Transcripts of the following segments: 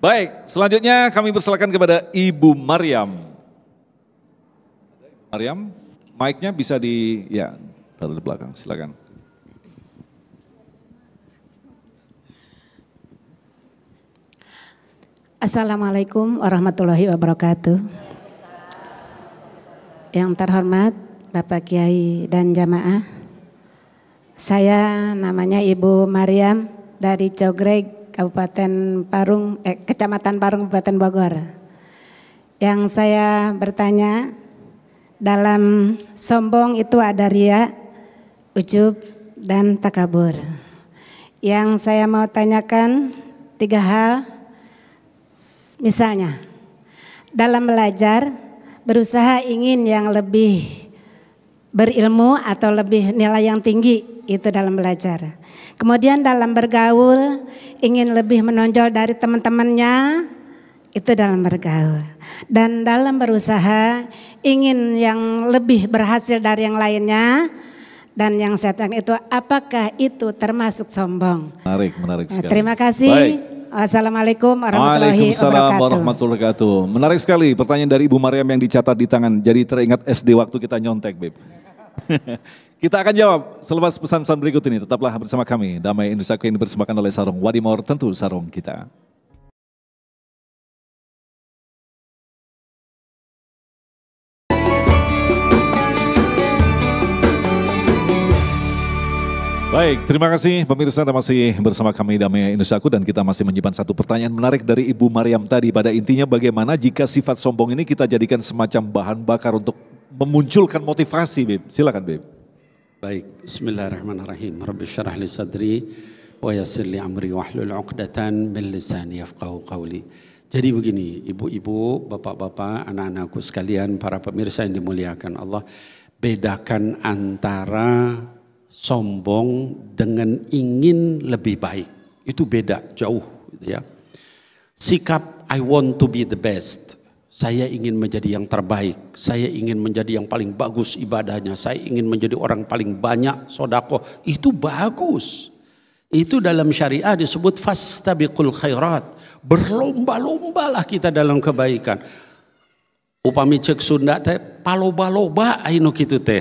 Baik, selanjutnya kami persilakan kepada Ibu Maryam. Maryam, mic-nya bisa taruh di belakang, silakan. Assalamualaikum warahmatullahi wabarakatuh. Yang terhormat Bapak Kiai dan jamaah, saya namanya Ibu Maryam dari Cogreg, Kabupaten Parung, Kecamatan Parung, Kabupaten Bogor. Yang saya bertanya, dalam sombong itu ada riya, ujub, dan takabur. Yang saya mau tanyakan 3 hal, misalnya dalam belajar berusaha ingin yang lebih berilmu atau lebih nilai yang tinggi, itu dalam belajar. Kemudian dalam bergaul ingin lebih menonjol dari teman-temannya, itu dalam bergaul. Dan dalam berusaha ingin yang lebih berhasil dari yang lainnya. Dan yang saya tanya itu, apakah itu termasuk sombong? Menarik sekali. Terima kasih. Baik. Assalamualaikum warahmatullahi Waalaikumsalam wabarakatuh. warahmatullahi wabarakatuh. Menarik sekali pertanyaan dari Ibu Maryam yang dicatat di tangan. Jadi teringat SD waktu kita nyontek, Beb. Kita akan jawab selepas pesan-pesan berikut ini. Tetaplah bersama kami. Damai Indonesia yang dipersembahkan oleh Sarung Wadimor, tentu sarung kita. Baik, terima kasih pemirsa, Anda masih bersama kami Damai Indonesiaku dan kita masih menyimpan satu pertanyaan menarik dari Ibu Maryam tadi. Pada intinya bagaimana jika sifat sombong ini kita jadikan semacam bahan bakar untuk memunculkan motivasi, Beb. Silakan, Beb. Baik, bismillahirrahmanirrahim. Rabbi syarah li sadri wa yassir li amri wahlul 'uqdatan min lisani yafqahu qawli. Jadi begini, ibu-ibu, bapak-bapak, anak-anakku sekalian, para pemirsa yang dimuliakan Allah, bedakan antara sombong dengan ingin lebih baik. Itu beda jauh gitu ya. Sikap I want to be the best. Saya ingin menjadi yang terbaik. Saya ingin menjadi yang paling bagus ibadahnya. Saya ingin menjadi orang paling banyak sedekah. Itu bagus. Itu dalam syariah disebut fastabiqul khairat. Berlomba-lombalah kita dalam kebaikan. Upami cek Sunda teh paloba-loba ainu kitu teh.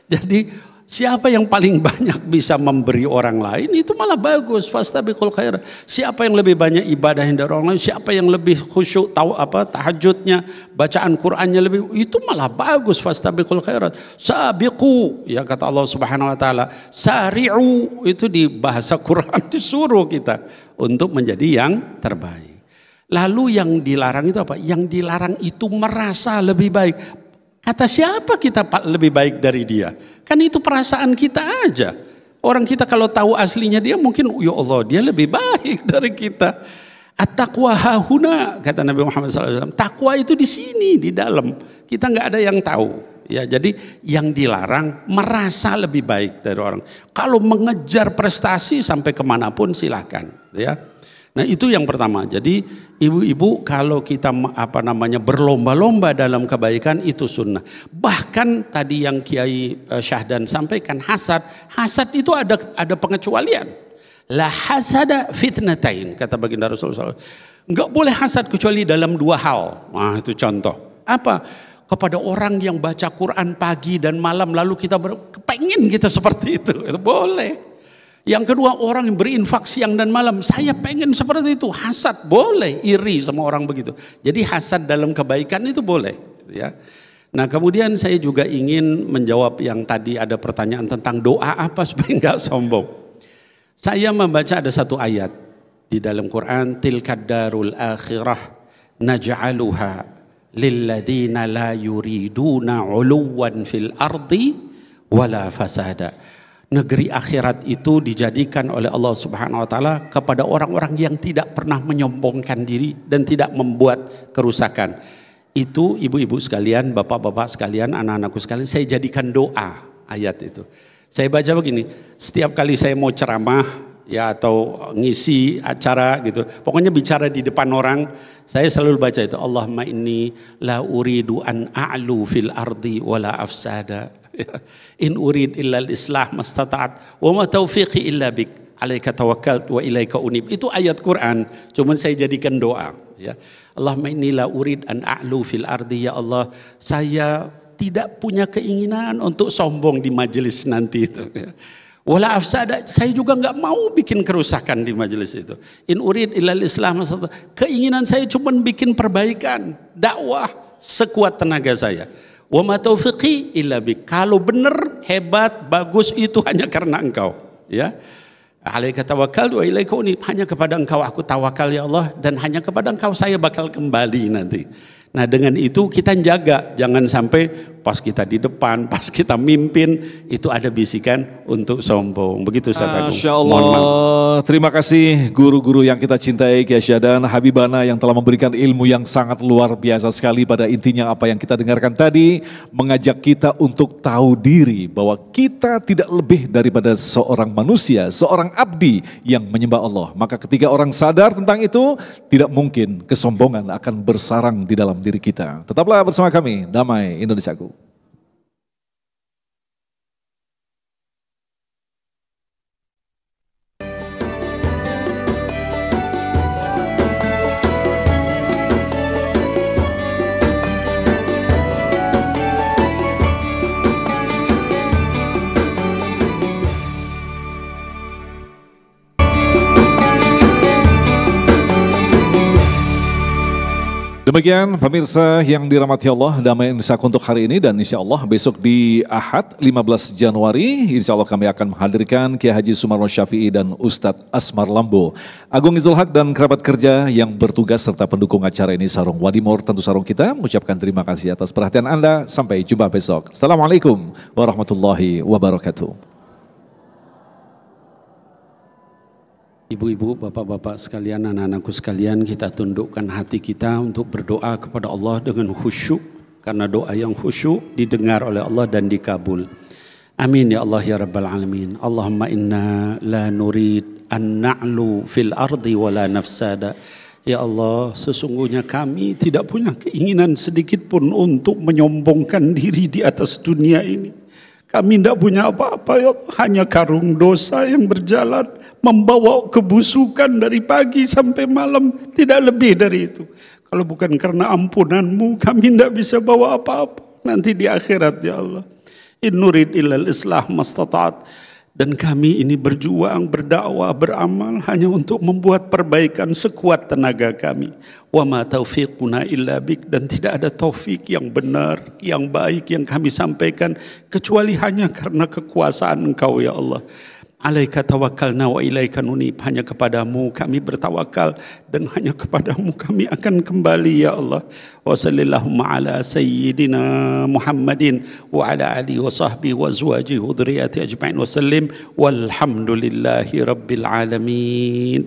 Jadi siapa yang paling banyak bisa memberi orang lain itu malah bagus. Fastabiqul khairat. Siapa yang lebih banyak ibadah dari orang lain, siapa yang lebih khusyuk tahu tahajudnya, bacaan Qur'annya lebih, itu malah bagus. Fastabiqul khairat. Sabiqu, ya kata Allah Subhanahu wa taala. Sari'u, itu di bahasa Quran disuruh kita untuk menjadi yang terbaik. Lalu yang dilarang itu apa? Yang dilarang itu merasa lebih baik. Kata siapa kita lebih baik dari dia? Kan itu perasaan kita aja. Orang kita kalau tahu aslinya dia mungkin, ya Allah dia lebih baik dari kita. At-taqwa hahuna, kata Nabi Muhammad SAW. Takwa itu di sini, di dalam. Kita nggak ada yang tahu. Ya, jadi yang dilarang merasa lebih baik dari orang. Kalau mengejar prestasi sampai kemanapun silahkan. Ya. Nah itu yang pertama. Jadi ibu-ibu kalau kita berlomba-lomba dalam kebaikan itu sunnah. Bahkan tadi yang Kiai Syahdan sampaikan hasad itu ada pengecualian. La hasada fitnatain, kata baginda Rasulullah SAW. Enggak boleh hasad kecuali dalam 2 hal. Nah itu contoh. Apa? Kepada orang yang baca Quran pagi dan malam lalu kita pengen kita seperti itu. Itu boleh. Yang kedua, orang yang berinfak siang dan malam, saya pengen seperti itu. Hasad boleh, iri sama orang begitu. Jadi hasad dalam kebaikan itu boleh, ya. Nah, kemudian saya juga ingin menjawab yang tadi ada pertanyaan tentang doa apa supaya enggak sombong. Saya membaca ada satu ayat di dalam Quran, tilkad darul akhirah naj'aluha lilladzina la yuriduna 'uluwan fil ardi wala fasada. Negeri akhirat itu dijadikan oleh Allah Subhanahu wa taala kepada orang-orang yang tidak pernah menyombongkan diri dan tidak membuat kerusakan. Itu ibu-ibu sekalian, bapak-bapak sekalian, anak-anakku sekalian, saya jadikan doa ayat itu. Saya baca begini, setiap kali saya mau ceramah ya atau ngisi acara gitu, pokoknya bicara di depan orang, saya selalu baca itu, Allahumma inni la uridu an a'lu fil ardi wala afsada. In urid illa al-islah mastata'at wa ma taufiqi illa bik. alaika tawakkaltu wa ilaika unib. Itu ayat Quran, cuman saya jadikan doa, ya. Allahumma inni la urid an a'lu fil ardi, ya Allah, saya tidak punya keinginan untuk sombong di majelis nanti itu, ya. Wala afsada, saya juga nggak mau bikin kerusakan di majelis itu. In urid illal islam, keinginan saya cuma bikin perbaikan, dakwah sekuat tenaga saya. Wa ma taufiqi illa bik. Kalau benar, hebat, bagus, itu hanya karena Engkau, ya. Alaika tawakkaltu wa ilaika unib, hanya kepada Engkau aku tawakal ya Allah, dan hanya kepada Engkau saya bakal kembali nanti. Nah, dengan itu kita jaga, jangan sampai pas kita di depan, pas kita mimpin, itu ada bisikan untuk sombong. Begitu Ustaz Agung. Masya Allah, terima kasih guru-guru yang kita cintai, Kiai Syadan, Habibana yang telah memberikan ilmu yang sangat luar biasa sekali. Pada intinya apa yang kita dengarkan tadi, mengajak kita untuk tahu diri bahwa kita tidak lebih daripada seorang manusia, seorang abdi yang menyembah Allah. Maka ketika orang sadar tentang itu, tidak mungkin kesombongan akan bersarang di dalam diri kita. Tetaplah bersama kami, Damai Indonesiaku. Demikian pemirsa yang dirahmati Allah, Damai Indonesia untuk hari ini, dan insya Allah besok di Ahad 15 Januari insya Allah kami akan menghadirkan Kiai Haji Sumarno Syafi'i dan Ustadz Asmar Lambo. Agung Izul Haq dan kerabat kerja yang bertugas serta pendukung acara ini, Sarung Wadimor, tentu sarung kita mengucapkan terima kasih atas perhatian Anda. Sampai jumpa besok. Assalamualaikum warahmatullahi wabarakatuh. Ibu-ibu, bapak-bapak sekalian, anak-anakku sekalian, kita tundukkan hati kita untuk berdoa kepada Allah dengan khusyuk, karena doa yang khusyuk didengar oleh Allah dan dikabul. Amin ya Allah ya Rabbal Alamin. Allahumma inna la nurid an na'lu fil ardi wa la nafsada. Ya Allah, sesungguhnya kami tidak punya keinginan sedikit pun untuk menyombongkan diri di atas dunia ini. Kami tidak punya apa-apa, ya Allah, hanya karung dosa yang berjalan membawa kebusukan dari pagi sampai malam, tidak lebih dari itu. Kalau bukan karena ampunan-Mu, kami tidak bisa bawa apa-apa nanti di akhirat ya Allah. In nurid illal islah mastata'at. Dan kami ini berjuang, berdakwah, beramal hanya untuk membuat perbaikan sekuat tenaga kami. Wa ma taufiquna illa bik, dan tidak ada taufik yang benar, yang baik yang kami sampaikan kecuali hanya karena kekuasaan Engkau ya Allah. Alaika tawakkalna wa ilaika nunib, hanya kepadamu kami bertawakal dan hanya kepadamu kami akan kembali ya Allah. Wa sallallahu ala sayyidina Muhammadin wa ala alihi wa sahbihi wa azwajihi wa dhurriyyatihi ajma'in wa sallim walhamdulillahi rabbil alamin.